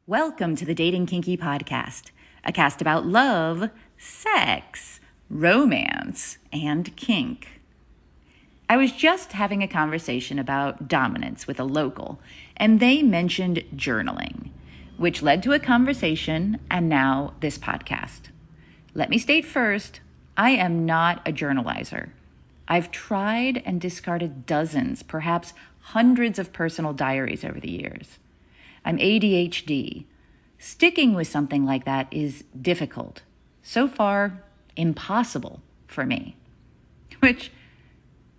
Welcome to the Dating Kinky Podcast, a cast about love, sex, romance, and kink. I was just having a conversation about dominance with a local, and they mentioned journaling, which led to a conversation and now this podcast. Let me state first, I am not a journalizer. I've tried and discarded dozens, perhaps hundreds of personal diaries over the years. I'm ADHD. Sticking with something like that is difficult. So far, impossible for me. Which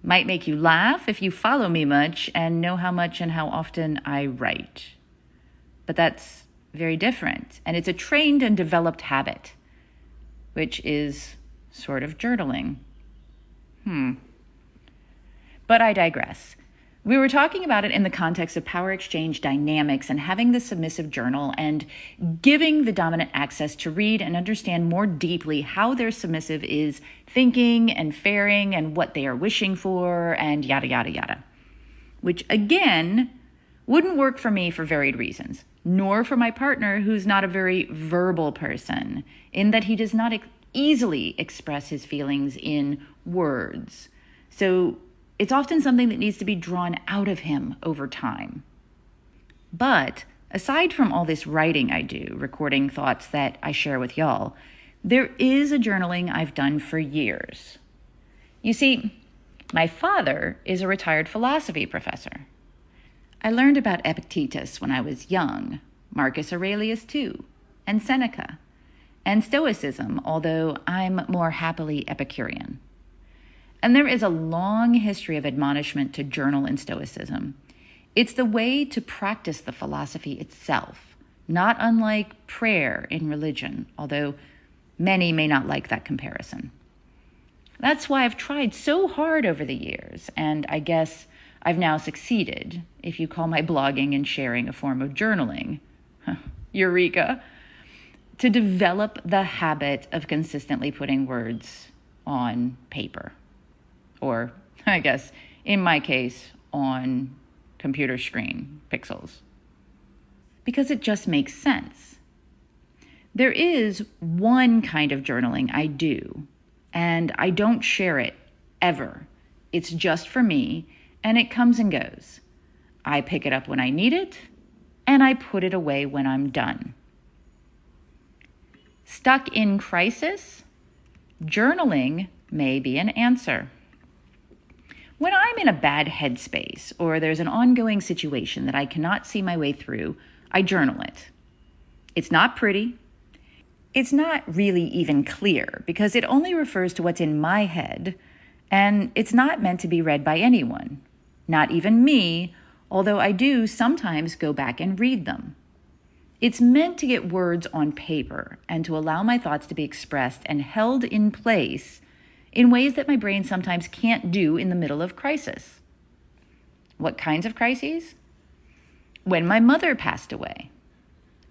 might make you laugh if you follow me much and know how much and how often I write. But that's very different, and it's a trained and developed habit, which is sort of journaling. But I digress. We were talking about it in the context of power exchange dynamics and having the submissive journal and giving the dominant access to read and understand more deeply how their submissive is thinking and faring and what they are wishing for and yada, yada, yada. Which, again, wouldn't work for me for varied reasons, nor for my partner, who's not a very verbal person, in that he does not easily express his feelings in words. So it's often something that needs to be drawn out of him over time. But aside from all this writing I do, recording thoughts that I share with y'all, there is a journaling I've done for years. You see, my father is a retired philosophy professor. I learned about Epictetus when I was young, Marcus Aurelius too, and Seneca, and Stoicism, although I'm more happily Epicurean. And there is a long history of admonishment to journal in Stoicism. It's the way to practice the philosophy itself, not unlike prayer in religion, although many may not like that comparison. That's why I've tried so hard over the years, and I guess I've now succeeded, if you call my blogging and sharing a form of journaling. Eureka! To develop the habit of consistently putting words on paper. Or, I guess, in my case, on computer screen pixels. Because it just makes sense. There is one kind of journaling I do, and I don't share it ever. It's just for me, and it comes and goes. I pick it up when I need it, and I put it away when I'm done. Stuck in crisis? Journaling may be an answer. When I'm in a bad headspace or there's an ongoing situation that I cannot see my way through, I journal it. It's not pretty. It's not really even clear because it only refers to what's in my head, and it's not meant to be read by anyone, not even me, although I do sometimes go back and read them. It's meant to get words on paper and to allow my thoughts to be expressed and held in place in ways that my brain sometimes can't do in the middle of crisis. What kinds of crises? When my mother passed away.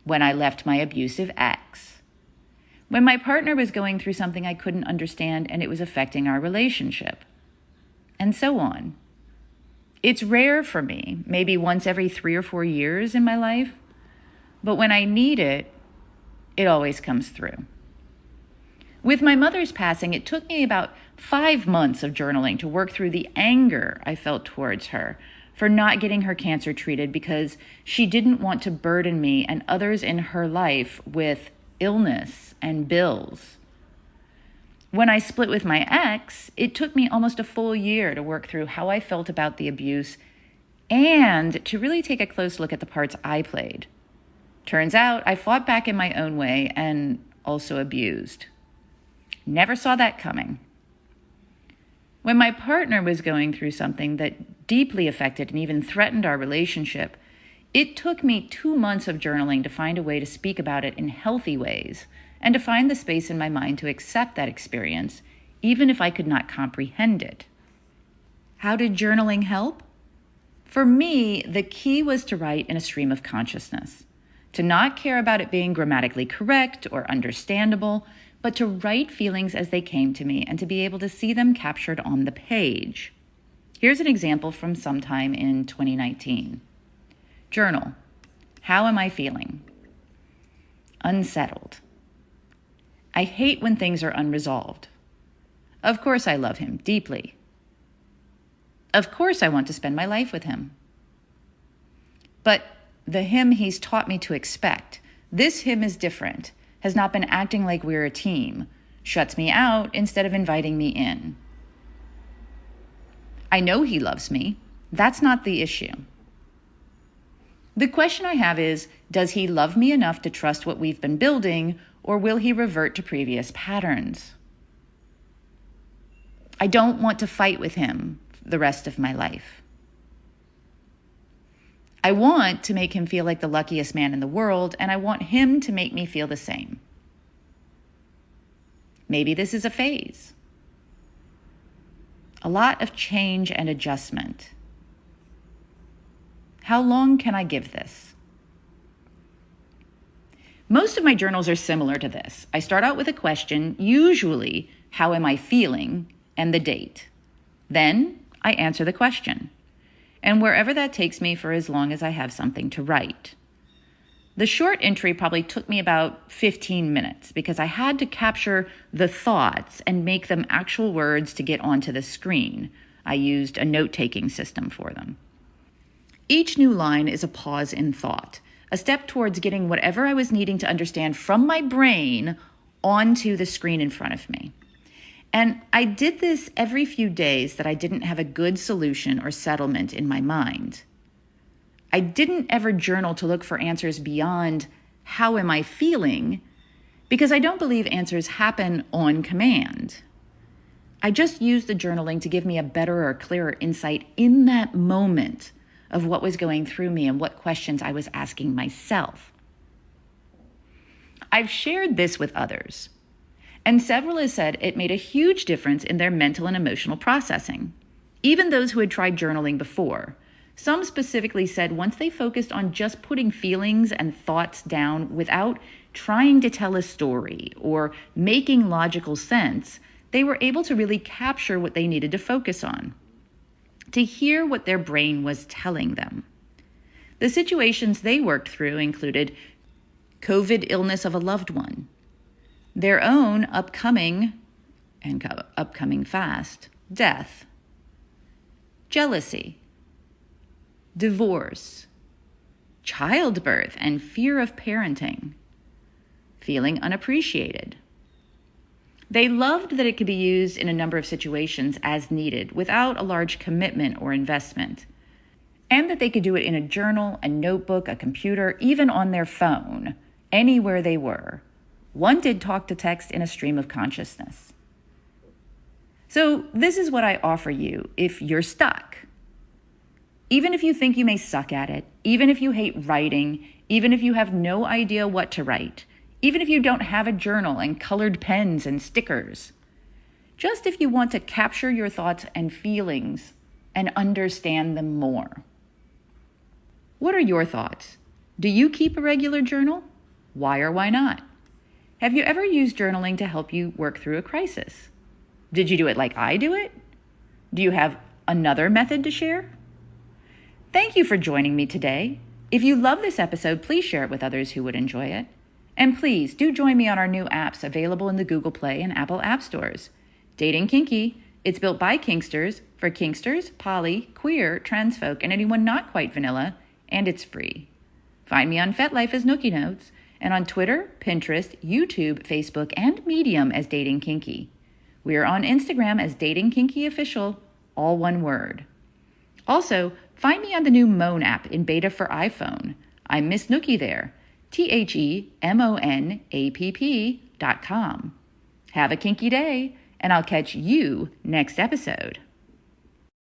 When I left my abusive ex. When my partner was going through something I couldn't understand and it was affecting our relationship. And so on. It's rare for me, maybe once every 3 or 4 years in my life, but when I need it, it always comes through. With my mother's passing, it took me about 5 months of journaling to work through the anger I felt towards her for not getting her cancer treated because she didn't want to burden me and others in her life with illness and bills. When I split with my ex, it took me almost a full year to work through how I felt about the abuse and to really take a close look at the parts I played. Turns out I fought back in my own way and also abused. Never saw that coming. When my partner was going through something that deeply affected and even threatened our relationship, it took me 2 months of journaling to find a way to speak about it in healthy ways and to find the space in my mind to accept that experience, even if I could not comprehend it. How did journaling help? For me, the key was to write in a stream of consciousness, to not care about it being grammatically correct or understandable, but to write feelings as they came to me and to be able to see them captured on the page. Here's an example from sometime in 2019. Journal. How am I feeling? unsettled. I hate when things are unresolved. Of course I love him deeply. Of course I want to spend my life with him. But the him he's taught me to expect, this him is different, has not been acting like we're a team, shuts me out instead of inviting me in. I know he loves me. That's not the issue. The question I have is, does he love me enough to trust what we've been building, or will he revert to previous patterns? I don't want to fight with him the rest of my life. I want to make him feel like the luckiest man in the world, and I want him to make me feel the same. Maybe this is a phase. A lot of change and adjustment. How long can I give this? Most of my journals are similar to this. I start out with a question, usually, how am I feeling, and the date. Then I answer the question, and wherever that takes me for as long as I have something to write. The short entry probably took me about 15 minutes because I had to capture the thoughts and make them actual words to get onto the screen. I used a note-taking system for them. Each new line is a pause in thought, a step towards getting whatever I was needing to understand from my brain onto the screen in front of me. And I did this every few days that I didn't have a good solution or settlement in my mind. I didn't ever journal to look for answers beyond how am I feeling, because I don't believe answers happen on command. I just used the journaling to give me a better or clearer insight in that moment of what was going through me and what questions I was asking myself. I've shared this with others, and several have said it made a huge difference in their mental and emotional processing, even those who had tried journaling before. Some specifically said once they focused on just putting feelings and thoughts down without trying to tell a story or making logical sense, they were able to really capture what they needed to focus on, to hear what their brain was telling them. The situations they worked through included COVID illness of a loved one, their own upcoming fast death, jealousy, divorce, childbirth and fear of parenting, feeling unappreciated. They loved that it could be used in a number of situations as needed without a large commitment or investment, and that they could do it in a journal, a notebook, a computer, even on their phone, anywhere they were. One did talk to text in a stream of consciousness. So this is what I offer you if you're stuck. Even if you think you may suck at it, even if you hate writing, even if you have no idea what to write, even if you don't have a journal and colored pens and stickers, just if you want to capture your thoughts and feelings and understand them more. What are your thoughts? Do you keep a regular journal? Why or why not? Have you ever used journaling to help you work through a crisis? Did you do it like I do it? Do you have another method to share? Thank you for joining me today. If you love this episode, please share it with others who would enjoy it. And please do join me on our new apps available in the Google Play and Apple App Stores. Dating Kinky, it's built by Kinksters, for Kinksters, poly, queer, trans folk, and anyone not quite vanilla, and it's free. Find me on FetLife as Nookie Notes, and on Twitter, Pinterest, YouTube, Facebook, and Medium as Dating Kinky. We are on Instagram as Dating Kinky Official, all one word. Also, find me on the new Moan app in beta for iPhone. I'm Miss Nookie there, TheMonapp.com. Have a kinky day, and I'll catch you next episode.